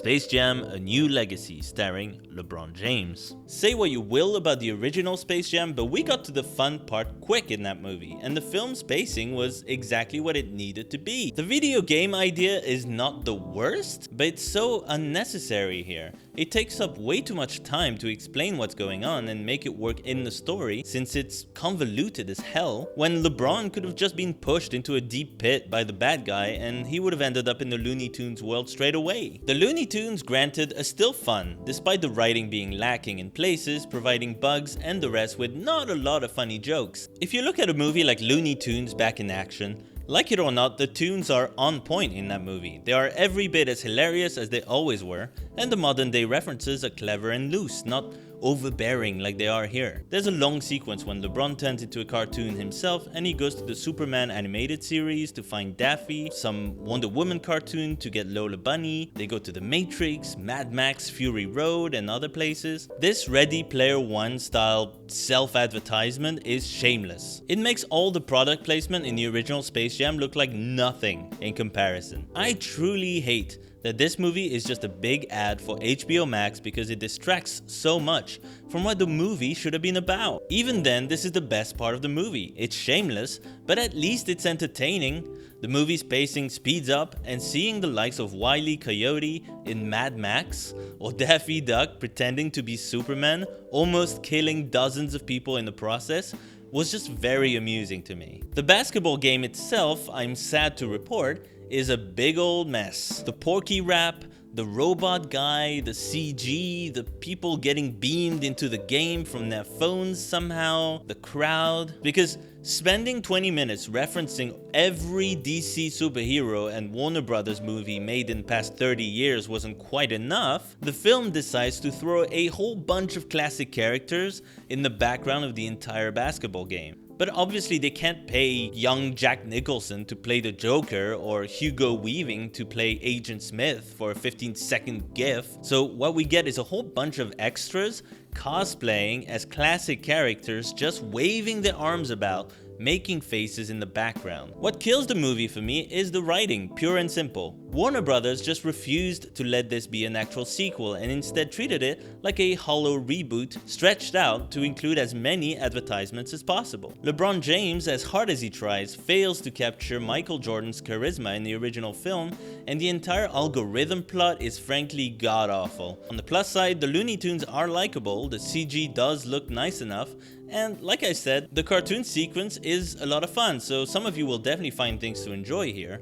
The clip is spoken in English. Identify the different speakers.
Speaker 1: Space Jam: A New Legacy starring LeBron James. Say what you will about the original Space Jam, but we got to the fun part quick in that movie, and the film's pacing was exactly what it needed to be. The video game idea is not the worst, but it's so unnecessary here. It takes up way too much time to explain what's going on and make it work in the story, since it's convoluted as hell, when LeBron could have just been pushed into a deep pit by the bad guy and he would have ended up in the Looney Tunes world straight away. The Looney Tunes, granted, are still fun, despite the writing being lacking in places, providing bugs and the rest with not a lot of funny jokes. If you look at a movie like Looney Tunes Back in Action, like it or not, the tunes are on point in that movie. They are every bit as hilarious as they always were, and the modern day references are clever and loose, not overbearing like they are here. There's a long sequence when LeBron turns into a cartoon himself and he goes to the Superman animated series to find Daffy, some Wonder Woman cartoon to get Lola Bunny, they go to the Matrix, Mad Max, Fury Road and other places. This Ready Player One style self-advertisement is shameless. It makes all the product placement in the original Space Jam look like nothing in comparison. I truly hate that this movie is just a big ad for HBO Max because it distracts so much from what the movie should have been about. Even then, this is the best part of the movie. It's shameless, but at least it's entertaining. The movie's pacing speeds up, and seeing the likes of Wile E. Coyote in Mad Max, or Daffy Duck pretending to be Superman, almost killing dozens of people in the process, was just very amusing to me. The basketball game itself, I'm sad to report, is a big old mess. The Porky rap, the robot guy, the CG, the people getting beamed into the game from their phones somehow, the crowd. Because spending 20 minutes referencing every DC superhero and Warner Brothers movie made in the past 30 years wasn't quite enough, the film decides to throw a whole bunch of classic characters in the background of the entire basketball game. But obviously they can't pay young Jack Nicholson to play the Joker or Hugo Weaving to play Agent Smith for a 15-second gif. So what we get is a whole bunch of extras cosplaying as classic characters, just waving their arms about, making faces in the background. What kills the movie for me is the writing, pure and simple. Warner Brothers just refused to let this be an actual sequel and instead treated it like a hollow reboot stretched out to include as many advertisements as possible. LeBron James, as hard as he tries, fails to capture Michael Jordan's charisma in the original film, and the entire algorithm plot is frankly god-awful. On the plus side, the Looney Tunes are likable, the CG does look nice enough, and like I said, the cartoon sequence is a lot of fun, so some of you will definitely find things to enjoy here.